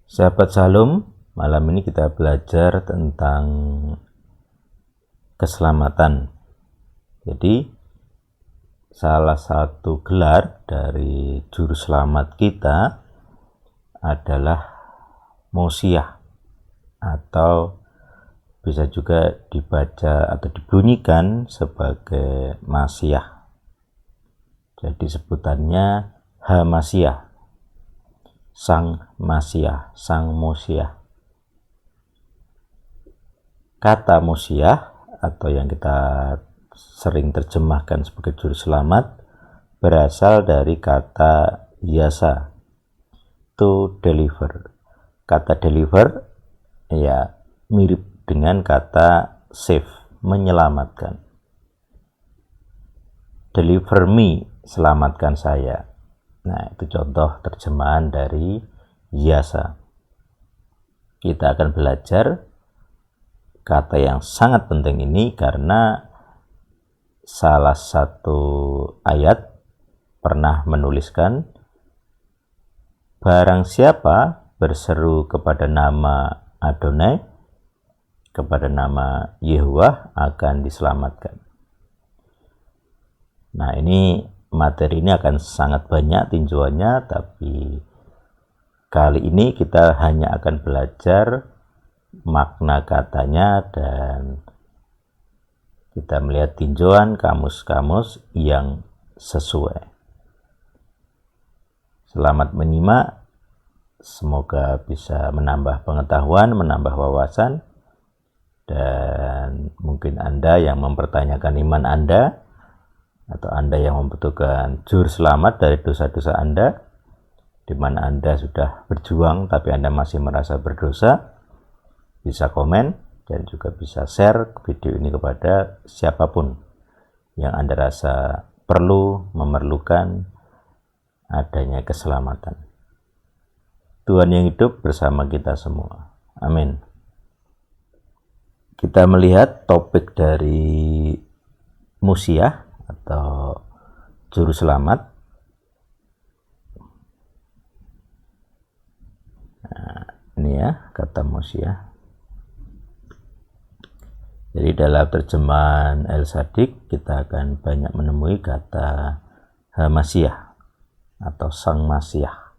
Sahabat Shalom, malam ini kita belajar tentang keselamatan. Jadi, salah satu gelar dari juru selamat kita adalah Mosiah, atau bisa juga dibaca atau dibunyikan sebagai Masiah. Jadi sebutannya Hamasiah, Sang Masiah, Sang Mosiah. Kata Mosiah atau yang kita sering terjemahkan sebagai juru selamat berasal dari kata yasa, to deliver. Kata deliver ya mirip dengan kata save, menyelamatkan. Deliver me, selamatkan saya. Nah, itu contoh terjemahan dari yasa. Kita akan belajar kata yang sangat penting ini karena salah satu ayat pernah menuliskan, barang siapa berseru kepada nama Adonai, kepada nama Yehuwah, akan diselamatkan. Nah, ini materi ini akan sangat banyak tinjauannya, tapi kali ini kita hanya akan belajar makna katanya dan kita melihat tinjauan kamus-kamus yang sesuai. Selamat menyimak, semoga bisa menambah pengetahuan, menambah wawasan, dan mungkin Anda yang mempertanyakan iman Anda, atau Anda yang membutuhkan juru selamat dari dosa-dosa Anda, di mana Anda sudah berjuang tapi Anda masih merasa berdosa, bisa komen dan juga bisa share video ini kepada siapapun yang Anda rasa memerlukan adanya keselamatan. Tuhan yang hidup bersama kita semua. Amin. Kita melihat topik dari Mosiah atau juru selamat. Nah, ini ya kata Mosiah. Jadi dalam terjemahan El Sadik kita akan banyak menemui kata Hamasiah atau Sang Masiah.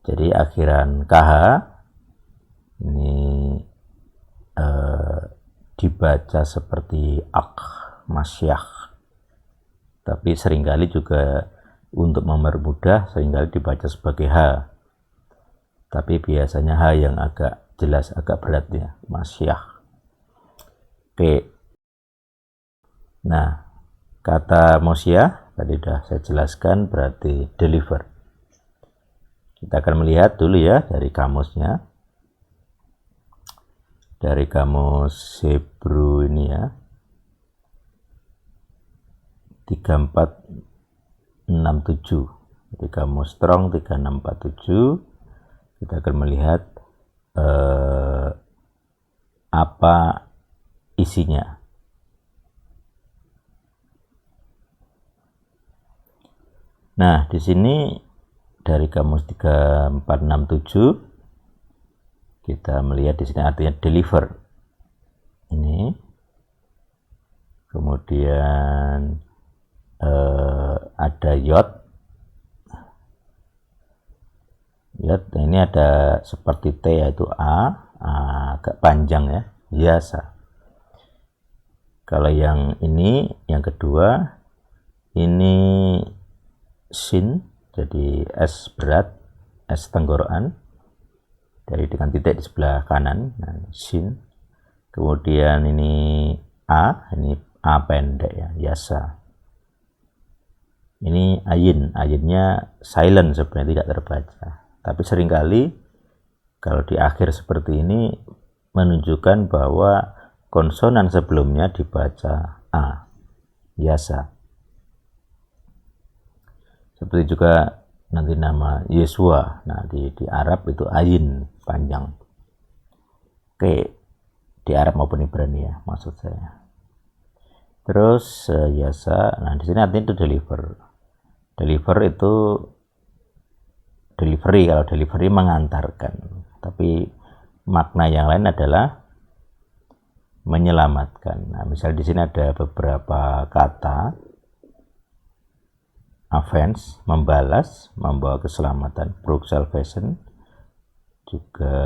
Jadi akhiran KH ini dibaca seperti Ak Masyah, tapi seringkali juga untuk mempermudah seringkali dibaca sebagai H, tapi biasanya H yang agak jelas, agak berat ya, Masyah. Oke. Nah, kata Mosiah tadi sudah saya jelaskan berarti deliver. Kita akan melihat dulu ya dari kamusnya. Dari kamus Hebrew ini ya. 3467. Jadi kamus Strong 3647. Kita akan melihat apa isinya. Nah, di sini dari kamus 3467 kita melihat di sini artinya deliver. Ini. Kemudian ada yod. Yod ini ada seperti T yaitu A agak panjang ya, yasa. Kalau yang ini, yang kedua, ini sin, jadi S berat, S tenggorokan, dari dengan titik di sebelah kanan, nah, sin. Kemudian ini A pendek ya, yasa. Ini ayin, ayinnya silent sebenarnya tidak terbaca. Tapi seringkali kalau di akhir seperti ini menunjukkan bahwa konsonan sebelumnya dibaca A, yasa. Seperti juga nanti nama Yesua. Nah, di Arab itu ayin, panjang. Oke, di Arab maupun Ibrani ya, maksud saya. Terus yasa, nah di sini artinya itu deliver. Deliver itu delivery. Kalau delivery mengantarkan, tapi makna yang lain adalah menyelamatkan. Nah, misal di sini ada beberapa kata. Avenge, membalas, membawa keselamatan. Brook salvation, juga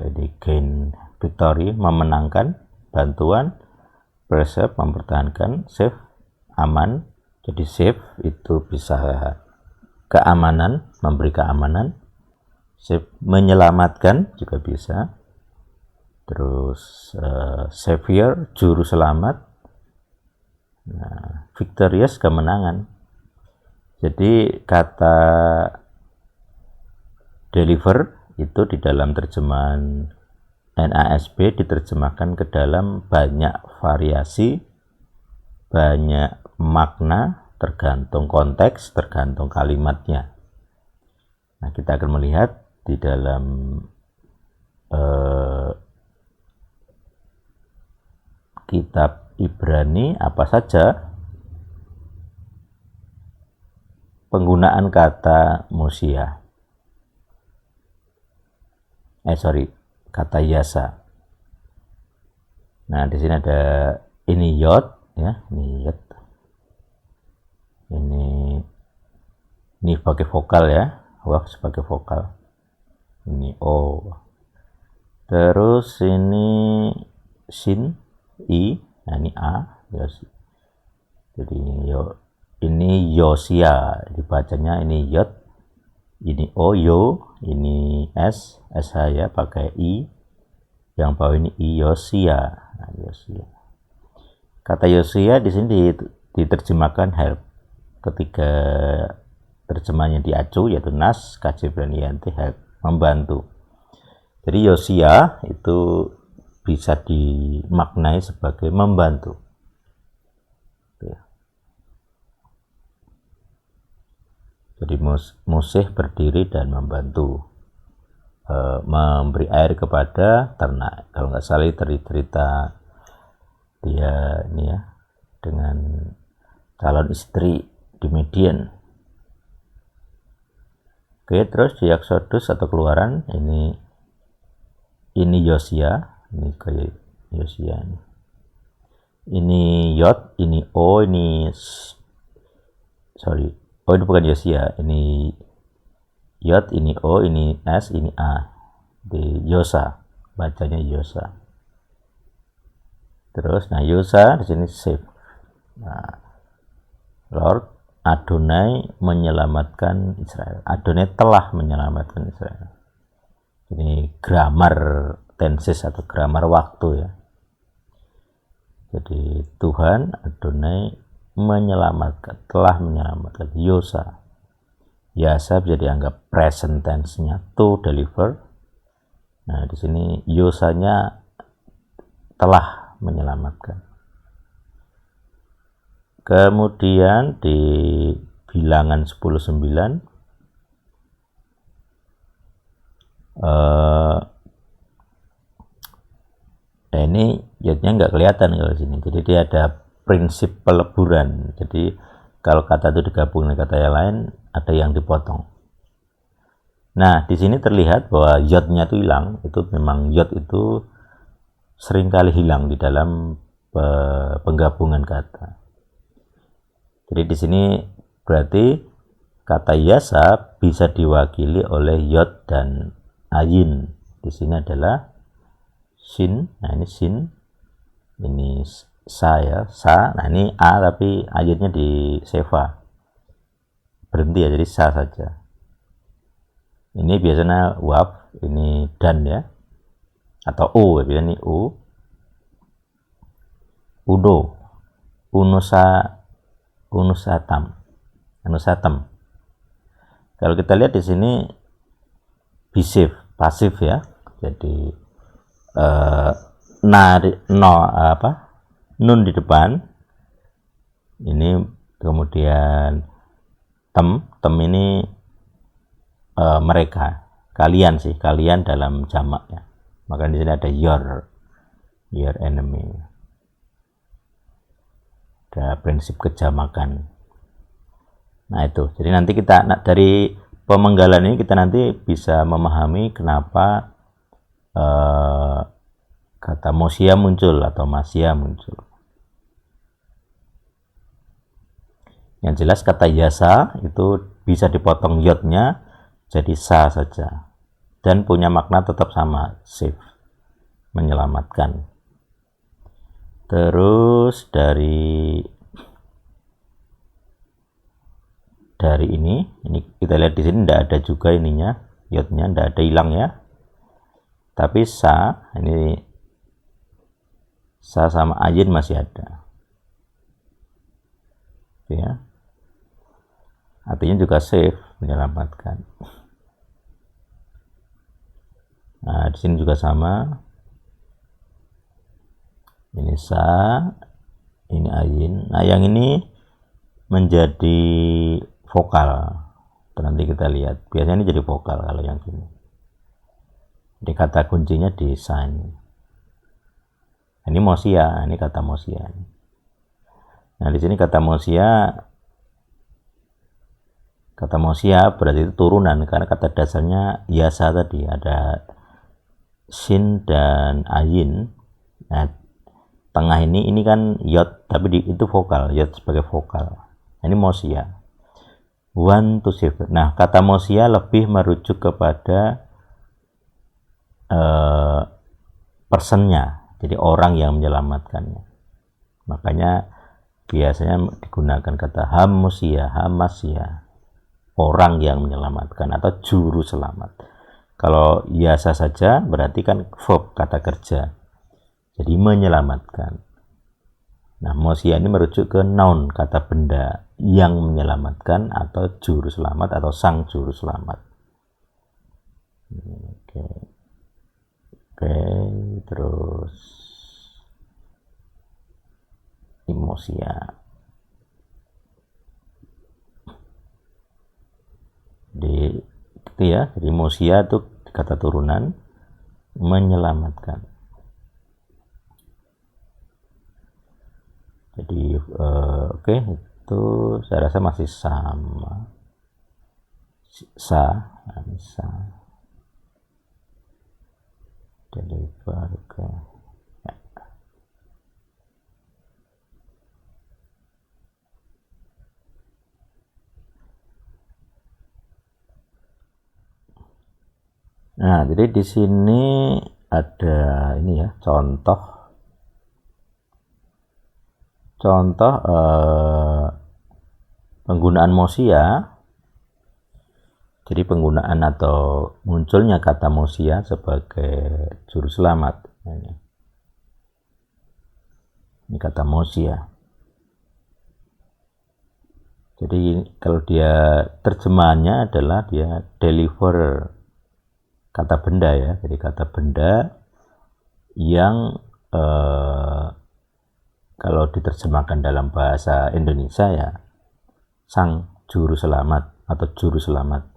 ini gain victory, memenangkan. Bantuan, preserve, mempertahankan. Save, aman. Jadi save itu bisa keamanan, memberi keamanan. Save, menyelamatkan juga bisa. Terus savior, juru selamat. Nah, victorious, kemenangan. Jadi kata deliver itu di dalam terjemahan NASB diterjemahkan ke dalam banyak variasi, banyak makna, tergantung konteks, tergantung kalimatnya. Nah, kita akan melihat di dalam kitab Ibrani apa saja penggunaan kata Mosia. Kata Yasa. Nah, di sini ada ini yod, ya, ini yod. Ini sebagai vokal ya, waf sebagai vokal. Ini o. Terus ini sin, i, nah ini a, yos. Jadi ini Yosia, dibacanya ini yod, ini o, yo, ini s, sh ya, pakai i, yang bawah ini i, Yosia. Nah, Yosia. Kata Yosia di sini diterjemahkan help. Ketika terjemahnya diacu, yaitu nas, KJB Yanti, help, membantu. Jadi Yosia itu bisa dimaknai sebagai membantu. Jadi Moseh berdiri dan membantu, memberi air kepada ternak. Kalau nggak salah cerita dia ini ya dengan calon istri di Midian. Oke, terus di Exodus atau Keluaran ini Yosia, ini kayak Yosia ini. Ini Yod, ini O, ini oh ini bukan Yosia, ini Yod, ini O, ini S, ini A. Di Yosa, bacanya Yosa. Terus, nah Yosa di sini save. Nah, Lord Adonai menyelamatkan Israel. Adonai telah menyelamatkan Israel. Ini grammar tenses atau grammar waktu ya. Jadi Tuhan Adonai menyelamatkan, telah menyelamatkan. Yosa, Yasa bisa dianggap present tense-nya, to deliver. Nah, di sini Yosanya telah menyelamatkan. Kemudian di Bilangan 10:9 ini yodnya nggak kelihatan kalau sini. Jadi dia ada prinsip peleburan. Jadi kalau kata itu digabung dengan kata yang lain, ada yang dipotong. Nah, di sini terlihat bahwa yodnya itu hilang. Itu memang yod itu seringkali hilang di dalam penggabungan kata. Jadi di sini berarti kata Yasa bisa diwakili oleh yod dan ayin. Di sini adalah sin. Nah, ini sin. Ini sa ya, sa. Nah, ini a tapi ayatnya di seva. Berhenti ya, jadi sa saja. Ini biasanya waf, ini dan ya. Atau u, biasanya ini u. Udo. Unusatam. Kalau kita lihat di sini bisif, pasif ya. Jadi nun di depan ini, kemudian tem ini mereka, kalian dalam jamak ya. Maka di sini ada your enemy. Ada prinsip kejamakan. Nah itu, jadi nanti kita dari pemenggalan ini kita nanti bisa memahami kenapa kata mosia muncul atau masia muncul. Yang jelas kata yasa itu bisa dipotong yodnya jadi sa saja dan punya makna tetap sama, save, menyelamatkan. Terus dari ini kita lihat di sini tidak ada juga ininya, yodnya tidak ada hilang ya. Tapi sa ini sa sama ayin masih ada. Ya. Artinya juga save, menyelamatkan. Nah, di sini juga sama. Ini sa, ini ayin. Nah, yang ini menjadi vokal. Nanti kita lihat. Biasanya ini jadi vokal kalau yang ini. Jadi kata kuncinya di sa ini. Ini mosia, ini kata mosia. Nah, di sini kata mosia berarti itu turunan karena kata dasarnya yasa tadi ada shin dan ayin. Nah, tengah ini kan yod tapi itu vokal, yod sebagai vokal. Nah, ini mosia. One to save. Nah, kata mosia lebih merujuk kepada personnya, jadi orang yang menyelamatkannya. Makanya biasanya digunakan kata hamasia, orang yang menyelamatkan atau juru selamat. Kalau yasa saja berarti kan verb, kata kerja, jadi menyelamatkan. Nah, mosia ini merujuk ke noun, kata benda yang menyelamatkan atau juru selamat atau sang juru selamat. Oke, terus mosia. Jadi mosia itu kata turunan menyelamatkan. Jadi oke, itu saya rasa masih sama. Sa. Deliver ke ya. Nah, jadi di sini ada ini ya, contoh penggunaan mosia. Jadi penggunaan atau munculnya kata mosia sebagai juru selamat. Ini kata mosia. Jadi kalau dia terjemahannya adalah dia deliver, kata benda ya. Jadi kata benda yang kalau diterjemahkan dalam bahasa Indonesia ya sang juru selamat atau juru selamat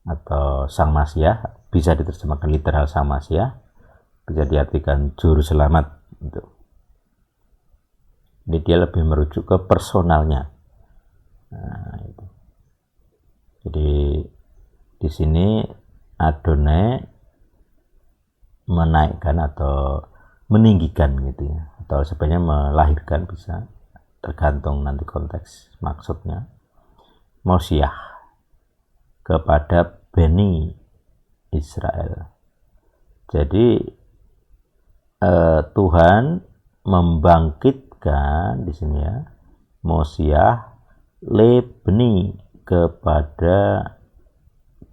atau sang masyah, bisa diterjemahkan literal sang masyah, bisa diartikan juru selamat gitu. Jadi dia lebih merujuk ke personalnya. Nah, itu. Jadi di sini Adonai menaikkan atau meninggikan gitu ya, atau sebenarnya melahirkan, bisa tergantung nanti konteks maksudnya, Mosyah kepada Bani Israel. Jadi Tuhan membangkitkan di sini ya, Mosyah lebni kepada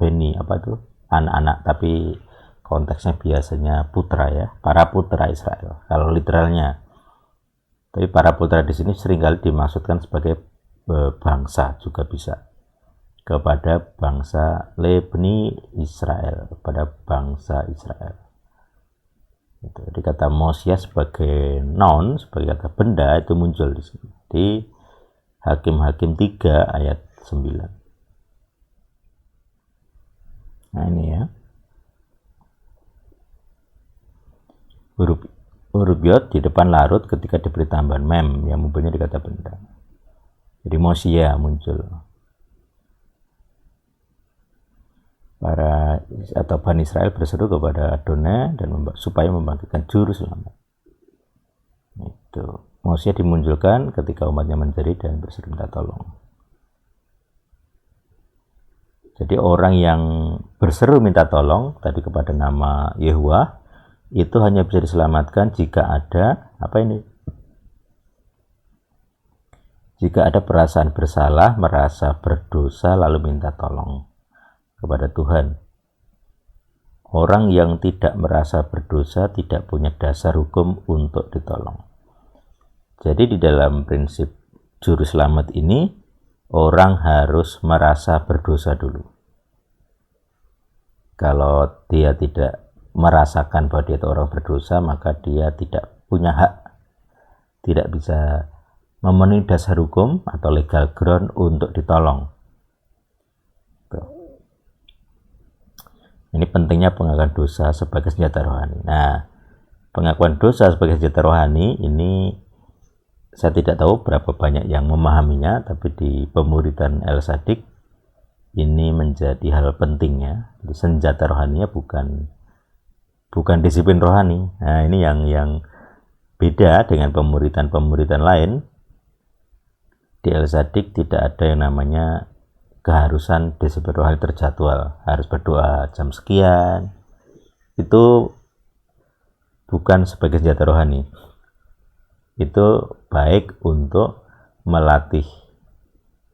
Bani, apa tuh, anak-anak, tapi konteksnya biasanya putra ya, para putra Israel kalau literalnya. Tapi para putra di sini seringkali dimaksudkan sebagai bangsa juga bisa, kepada bangsa lebni Israel, kepada bangsa Israel. Jadi kata Mosyah sebagai noun, sebagai kata benda itu muncul di sini di Hakim-Hakim 3 ayat 9. Nah ini ya, huruf yod di depan larut ketika diberi tambahan mem yang mempunyai kata benda. Jadi mosia muncul. para atau Bani Israel berseru kepada Adonai dan supaya membangkitkan juru selamat. Itu Mosia dimunculkan ketika umatnya menjerit dan berseru minta tolong. Jadi orang yang berseru minta tolong tadi kepada nama Yehuwah itu hanya bisa diselamatkan jika ada jika ada perasaan bersalah, merasa berdosa lalu minta tolong kepada Tuhan. Orang yang tidak merasa berdosa tidak punya dasar hukum untuk ditolong. Jadi di dalam prinsip juru selamat ini, orang harus merasa berdosa dulu. Kalau dia tidak merasakan bahwa dia itu orang berdosa, maka dia tidak punya hak, tidak bisa memenuhi dasar hukum atau legal ground untuk ditolong. Ini pentingnya pengakuan dosa sebagai senjata rohani. Nah, pengakuan dosa sebagai senjata rohani ini saya tidak tahu berapa banyak yang memahaminya, tapi di pemuridan El Sadik ini menjadi hal pentingnya. Jadi senjata rohaninya bukan disiplin rohani. Nah, ini yang beda dengan pemuridan lain. Di El Sadik tidak ada yang namanya keharusan disiplin rohani terjadwal, harus berdoa jam sekian. Itu bukan sebagai senjata rohani. Itu baik untuk melatih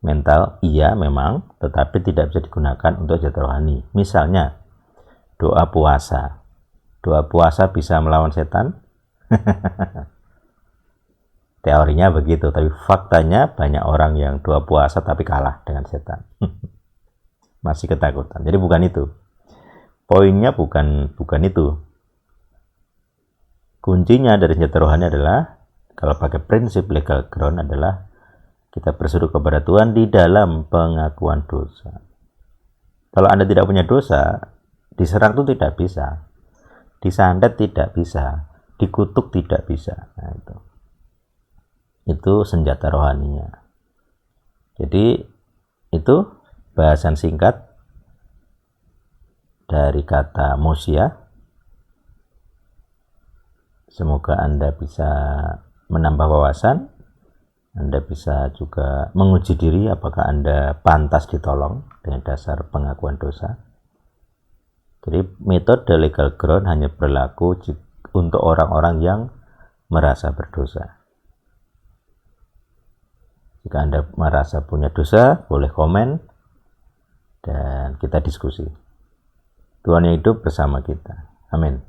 mental, iya memang, tetapi tidak bisa digunakan untuk senjata rohani. Misalnya doa puasa. Doa puasa bisa melawan setan? Teorinya begitu, tapi faktanya banyak orang yang doa puasa tapi kalah dengan setan. Masih ketakutan. Jadi bukan itu. Poinnya bukan itu. Kuncinya dari senjata rohani adalah, kalau pakai prinsip legal ground, adalah kita berseru kepada Tuhan di dalam pengakuan dosa. Kalau Anda tidak punya dosa, diserang itu tidak bisa, disantet tidak bisa, dikutuk tidak bisa. Nah, itu senjata rohaninya. Jadi itu bahasan singkat dari kata Mosia. Semoga Anda bisa menambah wawasan. Anda bisa juga menguji diri apakah Anda pantas ditolong dengan dasar pengakuan dosa. Jadi metode legal ground hanya berlaku untuk orang-orang yang merasa berdosa. Jika Anda merasa punya dosa, boleh komen dan kita diskusi. Tuhan yang hidup bersama kita. Amin.